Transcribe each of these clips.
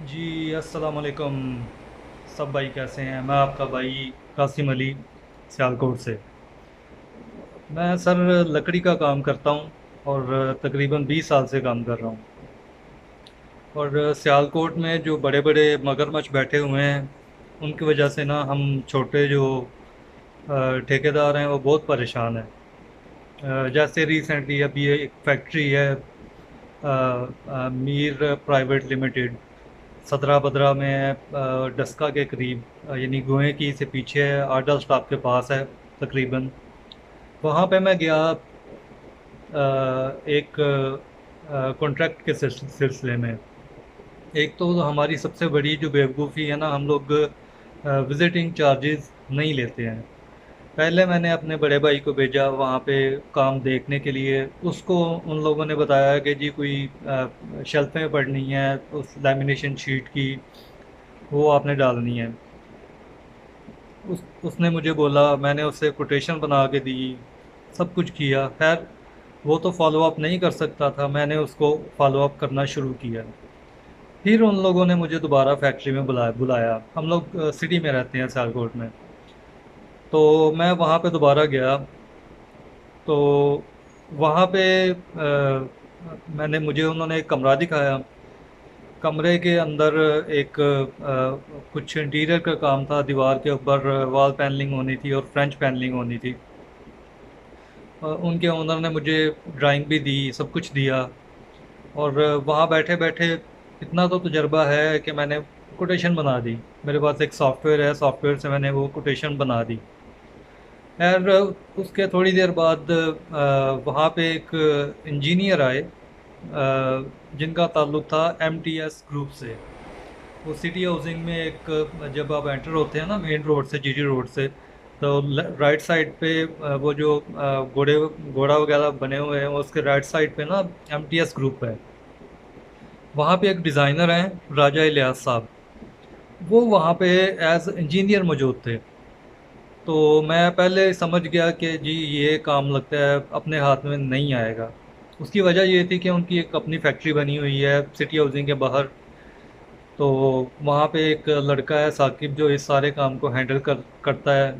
जी, अस्सलाम वालेकुम। सब भाई कैसे हैं? मैं आपका भाई कासिम अली, सियालकोट से। मैं सर लकड़ी का काम करता हूँ और तकरीबन 20 साल से काम कर रहा हूँ। और सियालकोट में जो बड़े बड़े मगरमच्छ बैठे हुए हैं, उनकी वजह से ना हम छोटे जो ठेकेदार हैं वो बहुत परेशान हैं। जैसे रिसेंटली अभी ये एक फैक्ट्री है, मीर प्राइवेट लिमिटेड, सदरा बदरा में है, डस्का के करीब, यानी गोए की से पीछे है, आडल स्टॉप के पास है तकरीबन। वहाँ पे मैं गया एक कॉन्ट्रैक्ट के सिलसिले में। एक तो हमारी सबसे बड़ी जो बेवकूफ़ी है ना, हम लोग विजिटिंग चार्जेस नहीं लेते हैं। पहले मैंने अपने बड़े भाई को भेजा वहाँ पे काम देखने के लिए। उसको उन लोगों ने बताया कि जी कोई शेल्फें पड़नी है उस लैमिनेशन शीट की, वो आपने डालनी है। उसने मुझे बोला, मैंने उससे कोटेशन बना के दी, सब कुछ किया। खैर वो तो फॉलो अप नहीं कर सकता था, मैंने उसको फॉलो अप करना शुरू किया। फिर उन लोगों ने मुझे दोबारा फैक्ट्री में बुलाया। हम लोग सिटी में रहते हैं, सियालकोट में। तो मैं वहाँ पे दोबारा गया। तो वहाँ पे मुझे उन्होंने एक कमरा दिखाया। कमरे के अंदर एक कुछ इंटीरियर का काम था, दीवार के ऊपर वॉल पैनलिंग होनी थी और फ्रेंच पैनलिंग होनी थी। उनके ओनर ने मुझे ड्राइंग भी दी, सब कुछ दिया। और वहाँ बैठे बैठे इतना तो तजर्बा है कि मैंने कोटेशन बना दी। मेरे पास एक सॉफ्टवेयर है, सॉफ्टवेयर से मैंने वो कोटेशन बना दी। खैर उसके थोड़ी देर बाद वहाँ पे एक इंजीनियर आए, जिनका ताल्लुक था एमटीएस ग्रुप से। वो सिटी हाउसिंग में एक, जब आप एंटर होते हैं ना मेन रोड से, जीटी रोड से, तो राइट साइड पे वो जो घोड़ा वगैरह बने हुए हैं, उसके राइट साइड पे ना एमटीएस ग्रुप है। वहाँ पे एक डिज़ाइनर हैं, राजा इलियास साहब। वो वहाँ पे एज इंजीनियर मौजूद थे। तो मैं पहले समझ गया कि जी ये काम लगता है अपने हाथ में नहीं आएगा। उसकी वजह ये थी कि उनकी एक अपनी फैक्ट्री बनी हुई है सिटी हाउसिंग के बाहर। तो वहाँ पे एक लड़का है साकिब, जो इस सारे काम को हैंडल करता है।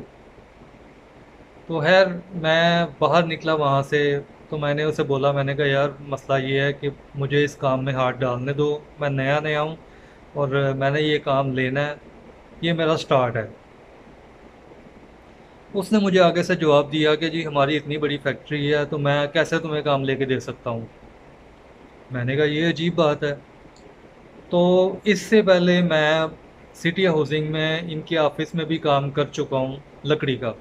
तो खैर मैं बाहर निकला वहाँ से। तो मैंने उसे बोला, मैंने कहा यार मसला ये है कि मुझे इस काम में हाथ डालने दो। मैं नया नया हूँ और मैंने ये काम लेना है, ये मेरा स्टार्ट है। उसने मुझे आगे से जवाब दिया कि जी हमारी इतनी बड़ी फैक्ट्री है, तो मैं कैसे तुम्हें काम लेके दे सकता हूँ। मैंने कहा ये अजीब बात है। तो इससे पहले मैं सिटी हाउसिंग में इनके ऑफिस में भी काम कर चुका हूँ, लकड़ी का।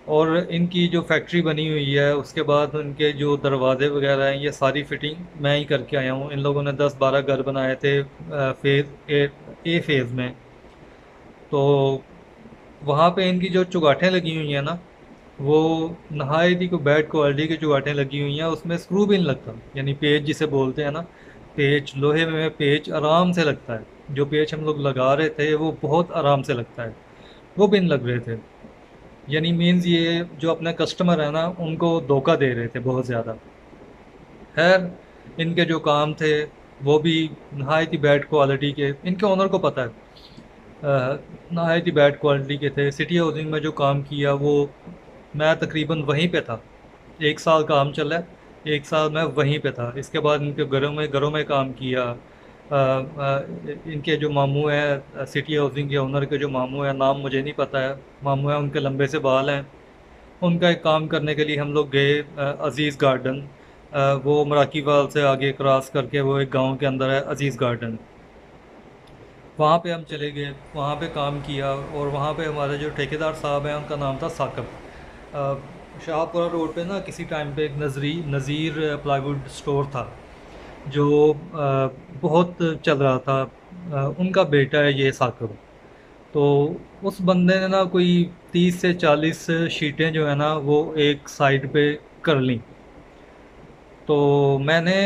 और इनकी जो फैक्ट्री बनी हुई है उसके बाद उनके जो दरवाजे वगैरह हैं, ये सारी फिटिंग मैं ही करके आया हूँ। इन लोगों ने 10-12 घर बनाए थे फेज़ ए फेज़ में। तो वहाँ पे इनकी जो चुगाठें लगी हुई हैं ना, वो नहायत ही को बैड क्वालिटी की चुगाठें लगी हुई हैं। उसमें स्क्रू भी नहीं लगता, यानी पेच जिसे बोलते हैं ना, पेच लोहे में पेच आराम से लगता है। जो पेच हम लोग लगा रहे थे वो बहुत आराम से लगता है, वो भी नहीं लग रहे थे। यानी मीन्स ये जो अपने कस्टमर है ना, उनको धोखा दे रहे थे बहुत ज़्यादा। खैर इनके जो काम थे वो भी नहायत ही बैड क्वालिटी के, इनके ओनर को पता है। नहायत ही बैड क्वालिटी के थे। सिटी हाउसिंग में जो काम किया वो, मैं तकरीबन वहीं पे था। 1 साल काम चला है, 1 साल मैं वहीं पे था। इसके बाद इनके घरों में काम किया। इनके जो मामू हैं, सिटी हाउसिंग के ओनर के जो मामू हैं, नाम मुझे नहीं पता है, मामू हैं, उनके लंबे से बाल हैं। उनका एक काम करने के लिए हम लोग गए अज़ीज़ गार्डन। वो मराकी वाल से आगे क्रॉस करके वो एक गांव के अंदर है, अज़ीज़ गार्डन। वहाँ पे हम चले गए, वहाँ पे काम किया। और वहाँ पे हमारे जो ठेकेदार साहब हैं उनका नाम था साकब। शाहपुरा रोड पे ना किसी टाइम पे एक नज़ीर प्लाईवुड स्टोर था, जो बहुत चल रहा था। उनका बेटा है ये साकब। तो उस बंदे ने ना कोई 30 से 40 शीटें जो है ना वो एक साइड पे कर ली। तो मैंने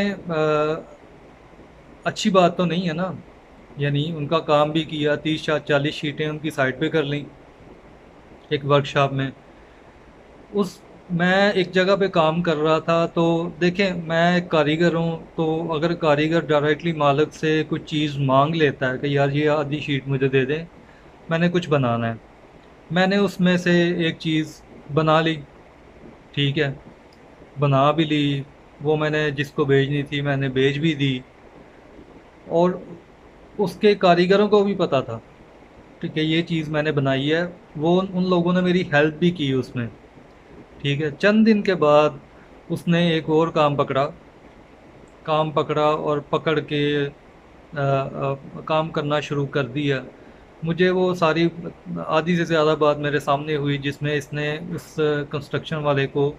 अच्छी बात तो नहीं है ना, यानी उनका काम भी किया, 30 या 40 शीटें उनकी साइड पे कर ली एक वर्कशॉप में। उस मैं एक जगह पे काम कर रहा था, तो देखें मैं एक कारीगर हूँ, तो अगर कारीगर डायरेक्टली मालिक से कुछ चीज़ मांग लेता है कि यार ये आधी शीट मुझे दे दें, मैंने कुछ बनाना है, मैंने उसमें से एक चीज़ बना ली। ठीक है, बना भी ली, वो मैंने जिसको भेजनी थी मैंने भेज भी दी, और उसके कारीगरों को भी पता था, ठीक है, ये चीज़ मैंने बनाई है। वो उन लोगों ने मेरी हेल्प भी की उसमें। ठीक है, चंद दिन के बाद उसने एक और काम पकड़ा और पकड़ के काम करना शुरू कर दिया। मुझे वो सारी आधी से ज़्यादा बात मेरे सामने हुई, जिसमें इसने इस कंस्ट्रक्शन वाले को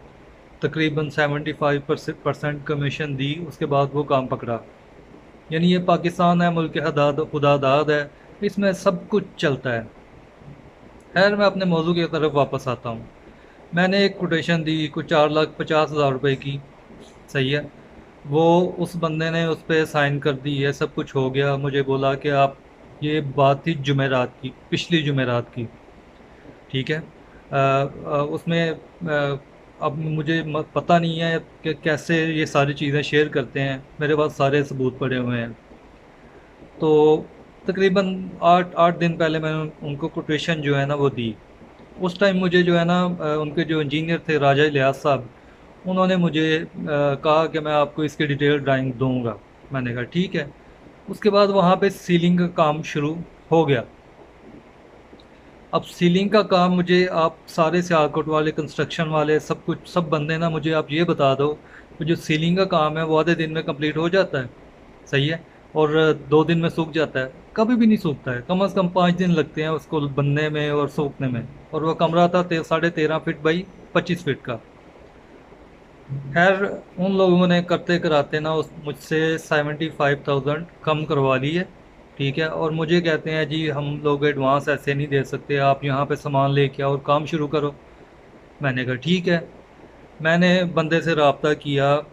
तकरीबन 75% कमीशन दी, उसके बाद वो काम पकड़ा। यानी ये पाकिस्तान है, मुल्क खुदादाद है, इसमें सब कुछ चलता है। खैर, मैं अपने मौजू की तरफ वापस आता हूँ। मैंने एक कोटेशन दी कुछ 4,50,000 रुपए की। सही है, वो उस बंदे ने उस पर साइन कर दी है, सब कुछ हो गया। मुझे बोला कि आप, ये बात थी जुमेरात की, पिछली जुमेरात की। ठीक है, उसमें अब मुझे पता नहीं है कि कैसे ये सारी चीज़ें शेयर करते हैं, मेरे पास सारे सबूत पड़े हुए हैं। तो तकरीबन 8 8 दिन पहले मैंने उनको कोटेशन जो है ना वो दी। उस टाइम मुझे जो है ना उनके जो इंजीनियर थे राजा इलियास साहब, उन्होंने मुझे कहा कि मैं आपको इसकी डिटेल ड्राइंग दूंगा। मैंने कहा ठीक है। उसके बाद वहाँ पे सीलिंग का काम शुरू हो गया। अब सीलिंग का काम मुझे आप सारे सियालकोट वाले, कंस्ट्रक्शन वाले, सब कुछ, सब बंदे ना, मुझे आप ये बता दो कि जो सीलिंग का काम है वो आधे दिन में कंप्लीट हो जाता है। सही है, और 2 दिन में सूख जाता है? कभी भी नहीं सूखता है, कम से कम 5 दिन लगते हैं उसको बनने में और सूखने में। और वह कमरा था 13.5 फीट बाई 25 फीट का। खैर, उन लोगों ने करते कराते ना उस मुझसे 75,000 कम करवा ली है। ठीक है, और मुझे कहते हैं जी हम लोग एडवांस ऐसे नहीं दे सकते, आप यहाँ पे सामान लेके आओ और काम शुरू करो। मैंने कहा ठीक है। मैंने बंदे से रब्ता किया,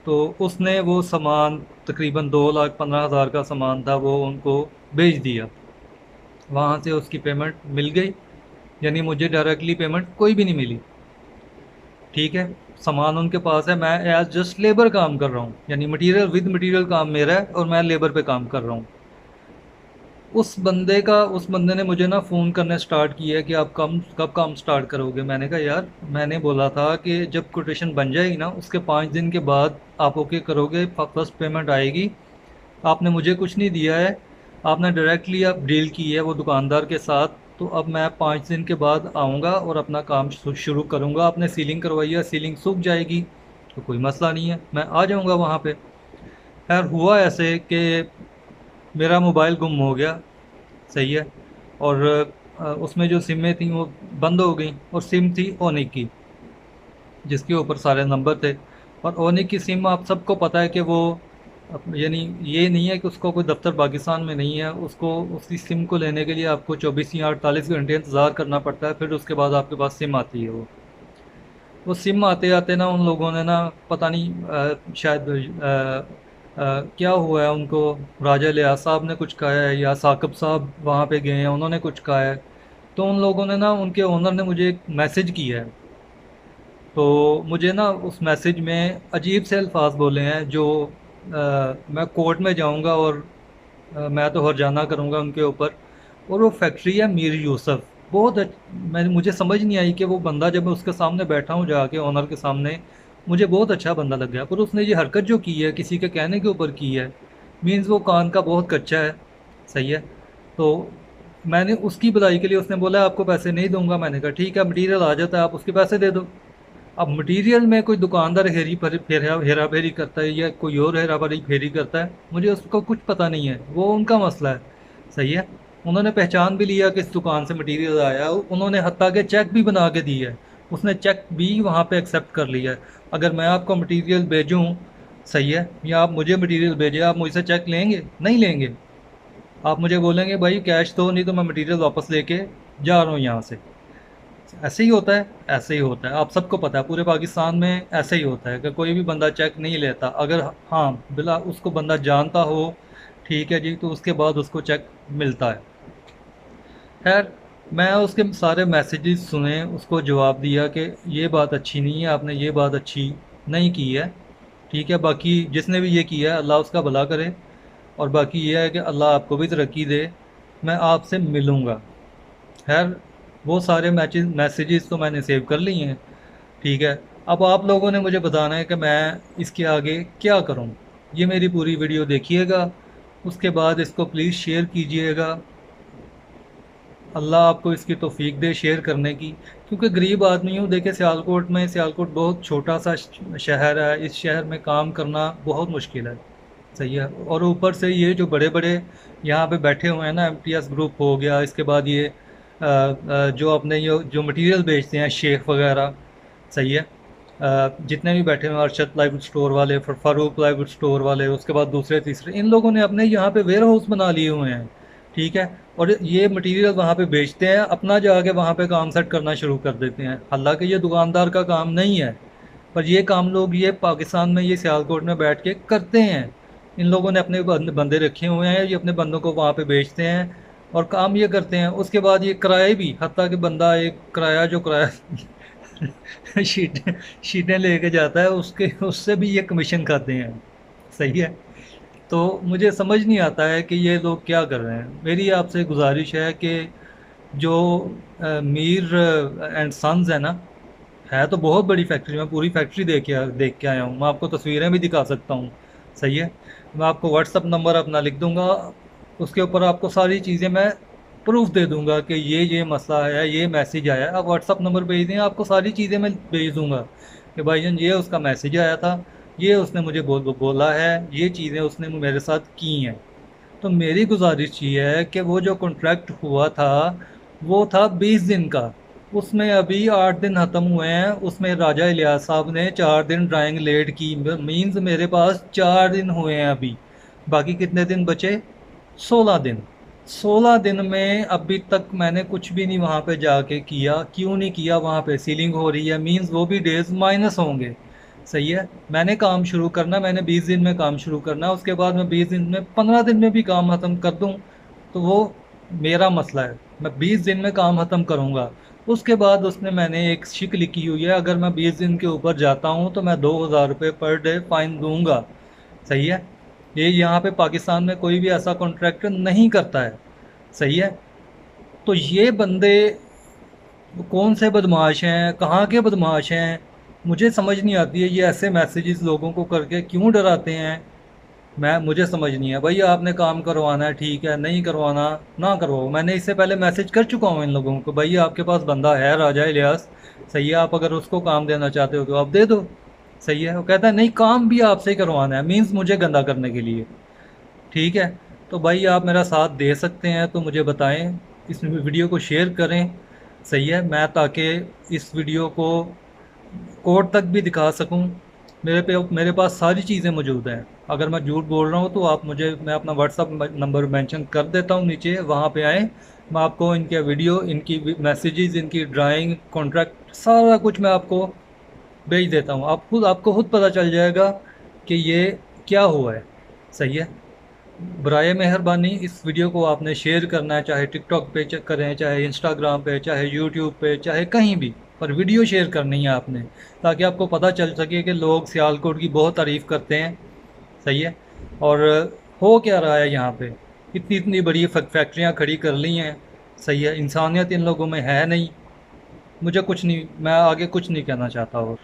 तो उसने वो सामान, तकरीबन 2,15,000 का सामान था, वो उनको भेज दिया। वहाँ से उसकी पेमेंट मिल गई, यानी मुझे डायरेक्टली पेमेंट कोई भी नहीं मिली। ठीक है, सामान उनके पास है, मैं एज जस्ट लेबर काम कर रहा हूँ, यानी मटेरियल विद मटेरियल काम मेरा है और मैं लेबर पे काम कर रहा हूँ। उस बंदे ने मुझे ना फ़ोन करने स्टार्ट किया कि आप कब काम स्टार्ट करोगे। मैंने कहा यार, मैंने बोला था कि जब कोटेशन बन जाएगी ना उसके 5 दिन के बाद आप ओके करोगे, फर्स्ट पेमेंट आएगी। आपने मुझे कुछ नहीं दिया है, आपने डायरेक्टली आप डील की है वो दुकानदार के साथ। तो अब मैं 5 दिन के बाद आऊँगा और अपना काम शुरू करूँगा। आपने सीलिंग करवाई है, सीलिंग सूख जाएगी तो कोई मसला नहीं है, मैं आ जाऊँगा वहाँ पे। खैर, हुआ ऐसे कि मेरा मोबाइल गुम हो गया। सही है, और उसमें जो सिमें थी वो बंद हो गई, और सिम थी ओनिक की, जिसके ऊपर सारे नंबर थे। और ओनिक की सिम आप सबको पता है कि वो यानी ये नहीं है कि उसको कोई दफ्तर पाकिस्तान में नहीं है, उसको उसकी सिम को लेने के लिए आपको 24 या 48 घंटे इंतज़ार करना पड़ता है, फिर उसके बाद आपके पास सिम आती है। वो सिम आते आते ना उन लोगों ने ना, पता नहीं शायद क्या हुआ है उनको, राजा लियाज साहब ने कुछ कहा है या साकिब साहब वहाँ पे गए हैं उन्होंने कुछ कहा है। तो उन लोगों ने ना, उनके ओनर ने मुझे एक मैसेज किया है। तो मुझे ना उस मैसेज में अजीब से अल्फाज बोले हैं, जो मैं कोर्ट में जाऊंगा और मैं तो हर्जाना करूंगा उनके ऊपर। और वो फैक्ट्री है मीर यूसुफ। मैं, मुझे समझ नहीं आई कि वो बंदा, जब मैं उसके सामने बैठा हूँ जाके ओनर के सामने, मुझे बहुत अच्छा बंदा लग गया, पर उसने ये हरकत जो की है किसी के कहने के ऊपर की है, मीन्स वो कान का बहुत कच्चा है। सही है, तो मैंने उसकी भलाई के लिए, उसने बोला आपको पैसे नहीं दूंगा। मैंने कहा ठीक है, मटीरियल आ जाता है आप उसके पैसे दे दो। अब मटेरियल में कोई दुकानदार हेरा फेरी करता है या कोई और हेरा फेरी करता है, मुझे उसका कुछ पता नहीं है, वो उनका मसला है। सही है, उन्होंने पहचान भी लिया कि इस दुकान से मटेरियल आया, उन्होंने हत्ता के चेक भी बना के दी है, उसने चेक भी वहाँ पे एक्सेप्ट कर लिया है। अगर मैं आपको मटेरियल भेजूँ, सही है, या आप मुझे मटेरियल भेजें, आप मुझसे चेक लेंगे? नहीं लेंगे। आप मुझे बोलेंगे भाई कैश दो, नहीं तो मैं मटेरियल वापस लेके जा रहा हूँ यहाँ से। ऐसे ही होता है, ऐसे ही होता है, आप सबको पता है, पूरे पाकिस्तान में ऐसे ही होता है कि कोई भी बंदा चेक नहीं लेता। अगर हाँ, बिला उसको बंदा जानता हो, ठीक है जी, तो उसके बाद उसको चेक मिलता है। खैर, मैं उसके सारे मैसेजेस सुने, उसको जवाब दिया कि ये बात अच्छी नहीं है, आपने ये बात अच्छी नहीं की है। ठीक है, बाकी जिसने भी ये किया है अल्लाह उसका भला करे, और बाकी ये है कि अल्लाह आपको भी तरक्की दे। मैं आपसे मिलूँगा। खैर, वो सारे मैसेजेस तो मैंने सेव कर लिए हैं। ठीक है, अब आप लोगों ने मुझे बताना है कि मैं इसके आगे क्या करूं। ये मेरी पूरी वीडियो देखिएगा, उसके बाद इसको प्लीज़ शेयर कीजिएगा। अल्लाह आपको इसकी तौफीक दे शेयर करने की, क्योंकि गरीब आदमी हूँ। देखिए, सियालकोट बहुत छोटा सा शहर है, इस शहर में काम करना बहुत मुश्किल है। सही है, और ऊपर से ये जो बड़े बड़े यहाँ पे बैठे हुए हैं ना, एमटीएस ग्रुप हो गया, इसके बाद ये जो अपने ये जो मटेरियल बेचते हैं शेख वगैरह। सही है, जितने भी बैठे हुए हैं, अरशद प्लाईवुड स्टोर वाले, फारूक प्लाईवुड स्टोर वाले, उसके बाद दूसरे तीसरे, इन लोगों ने अपने यहाँ पे वेयर हाउस बना लिए हुए हैं। ठीक है, और ये मटेरियल वहाँ पे बेचते हैं, अपना जाके वहाँ पे काम सेट करना शुरू कर देते हैं। हालांकि ये दुकानदार का काम नहीं है, पर ये काम लोग ये पाकिस्तान में, ये सियालकोट में बैठ के करते हैं। इन लोगों ने अपने बंदे रखे हुए हैं, ये अपने बंदों को वहाँ पे बेचते हैं और काम ये करते हैं। उसके बाद ये किराए भी, हत्ता कि बंदा एक किराया जो किराया शीटें शीटें लेके जाता है, उसके उससे भी ये कमीशन खाते हैं। सही है, तो मुझे समझ नहीं आता है कि ये लोग क्या कर रहे हैं। मेरी आपसे गुजारिश है कि जो मीर एंड सन्स है ना, है तो बहुत बड़ी फैक्ट्री, मैं पूरी फैक्ट्री देख के आया हूँ, मैं आपको तस्वीरें भी दिखा सकता हूँ। सही है, मैं आपको व्हाट्सअप नंबर अपना लिख दूंगा, उसके ऊपर आपको सारी चीज़ें मैं प्रूफ दे दूंगा कि ये मसला है, ये मैसेज आया है। आप व्हाट्सअप नंबर भेज दें, आपको सारी चीज़ें मैं भेज दूंगा कि भाईजान ये उसका मैसेज आया था, ये उसने मुझे बोला है, ये चीज़ें उसने मेरे साथ की हैं। तो मेरी गुजारिश ये है कि वो जो कॉन्ट्रैक्ट हुआ था वो था 20 दिन का, उसमें अभी 8 दिन ख़त्म हुए हैं। उसमें राजा इलियास साहब ने 4 दिन ड्राइंग लेट की, मीन्स मेरे पास 4 दिन हुए हैं अभी, बाकी कितने दिन बचे? 16 दिन। 16 दिन में अभी तक मैंने कुछ भी नहीं वहाँ पे जाके किया। क्यों नहीं किया? वहाँ पे सीलिंग हो रही है, मीन्स वो भी डेज माइनस होंगे। सही है, मैंने काम शुरू करना, मैंने 20 दिन में काम शुरू करना, उसके बाद मैं 20 दिन में, 15 दिन में भी काम ख़त्म कर दूँ तो वो मेरा मसला है। मैं 20 दिन में काम ख़त्म करूँगा। उसके बाद उसने, मैंने एक शिक लिखी हुई है, अगर मैं 20 दिन के ऊपर जाता हूँ तो मैं 2000 रुपये पर डे फाइन दूंगा। सही है, ये यहाँ पे पाकिस्तान में कोई भी ऐसा कॉन्ट्रैक्टर नहीं करता है। सही है, तो ये बंदे कौन से बदमाश हैं, कहाँ के बदमाश हैं, मुझे समझ नहीं आती है। ये ऐसे मैसेजेस लोगों को करके क्यों डराते हैं, मुझे समझ नहीं है। भैया आपने काम करवाना है ठीक है, नहीं करवाना ना करवाओ। मैंने इससे पहले मैसेज कर चुका हूँ इन लोगों को, भैया आपके पास बंदा है राजा इलियास, सही है, आप अगर उसको काम देना चाहते हो तो आप दे दो। सही है, वो कहता है नहीं काम भी आपसे ही करवाना है, मीन्स मुझे गंदा करने के लिए। ठीक है, तो भाई आप मेरा साथ दे सकते हैं तो मुझे बताएं, इस वीडियो को शेयर करें। सही है, मैं ताकि इस वीडियो को कोर्ट तक भी दिखा सकूं। मेरे पास सारी चीज़ें मौजूद हैं। अगर मैं झूठ बोल रहा हूं तो आप मुझे, मैं अपना व्हाट्सअप नंबर मेंशन कर देता हूं नीचे, वहां पे आएँ। मैं आपको इनके वीडियो, इनकी मैसेजेस, इनकी ड्राइंग, कॉन्ट्रैक्ट, सारा कुछ मैं आपको भेज देता हूँ। आपको खुद पता चल जाएगा कि ये क्या हुआ है। सही है, बराए मेहरबानी इस वीडियो को आपने शेयर करना है, चाहे टिकटॉक पे करें, चाहे इंस्टाग्राम पे, चाहे यूट्यूब पे, चाहे कहीं भी, पर वीडियो शेयर करनी है आपने, ताकि आपको पता चल सके कि लोग सियालकोट की बहुत तारीफ़ करते हैं। सही है, और हो क्या रहा है यहाँ पे, इतनी इतनी बड़ी फैक्ट्रियाँ खड़ी कर ली हैं। सही है, इंसानियत इन लोगों में है नहीं। मुझे कुछ नहीं, मैं आगे कुछ नहीं कहना चाहता और